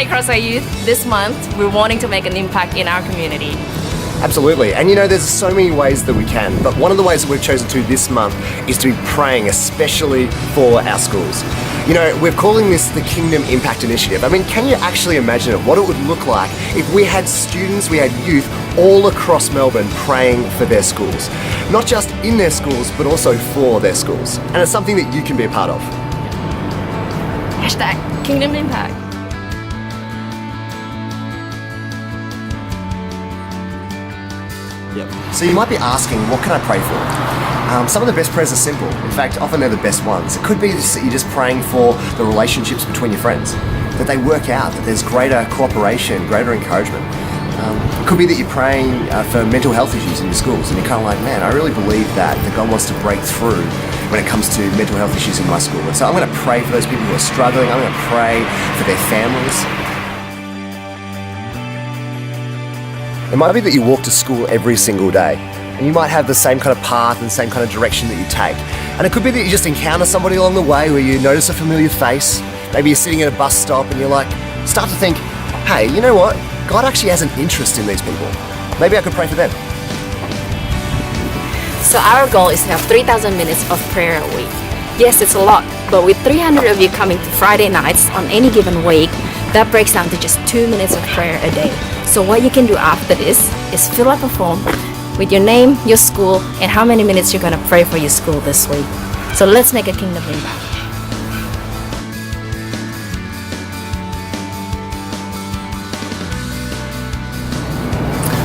Hey Crossway Youth, this month we're wanting to make an impact in our community. Absolutely. And there's so many ways that we can, but one of the ways that we've chosen to this month is to be praying especially for our schools. We're calling this the Kingdom Impact Initiative. I mean, can you actually imagine what it would look like if we had students, we had youth all across Melbourne praying for their schools? Not just in their schools, but also for their schools. And it's something that you can be a part of. Hashtag Kingdom Impact. Yep. So you might be asking, what can I pray for? Some of the best prayers are simple. In fact, often they're the best ones. It could be that you're just praying for the relationships between your friends, that they work out, that there's greater cooperation, greater encouragement. It could be that you're praying for mental health issues in your schools, and you're kind of like, man, I really believe that God wants to break through when it comes to mental health issues in my school. And so I'm going to pray for those people who are struggling. I'm going to pray for their families. It might be that you walk to school every single day, and you might have the same kind of path and same kind of direction that you take. And it could be that you just encounter somebody along the way where you notice a familiar face. Maybe you're sitting at a bus stop and you're like, start to think, hey, you know what? God actually has an interest in these people. Maybe I could pray for them. So our goal is to have 3,000 minutes of prayer a week. Yes, it's a lot, but with 300 of you coming to Friday nights on any given week, that breaks down to just 2 minutes of prayer a day. So what you can do after this is fill up a form with your name, your school, and how many minutes you're going to pray for your school this week. So let's make a kingdom impact.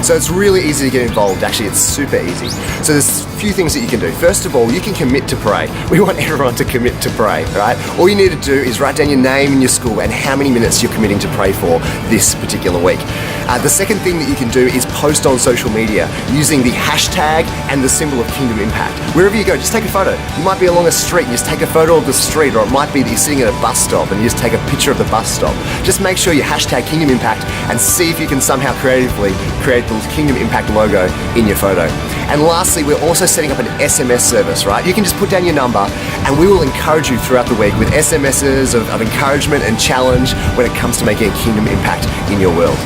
So it's really easy to get involved. Actually, it's super easy. So there's a few things that you can do. First of all, you can commit to pray. We want everyone to commit to pray, right? All you need to do is write down your name and your school and how many minutes you're committing to pray for this particular week. The second thing that you can do is post on social media using the hashtag and the symbol of Kingdom Impact. Wherever you go, just take a photo. You might be along a street and just take a photo of the street, or it might be that you're sitting at a bus stop and you just take a picture of the bus stop. Just make sure you hashtag Kingdom Impact and see if you can somehow creatively create the Kingdom Impact logo in your photo. And lastly, we're also setting up an SMS service, right? You can just put down your number and we will encourage you throughout the week with SMSs of encouragement and challenge when it comes to making a kingdom impact in your world.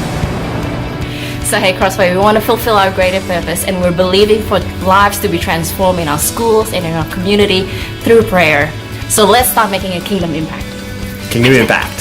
So hey Crossway, we want to fulfill our greater purpose, and we're believing for lives to be transformed in our schools and in our community through prayer. So let's start making a kingdom impact. Kingdom Impact.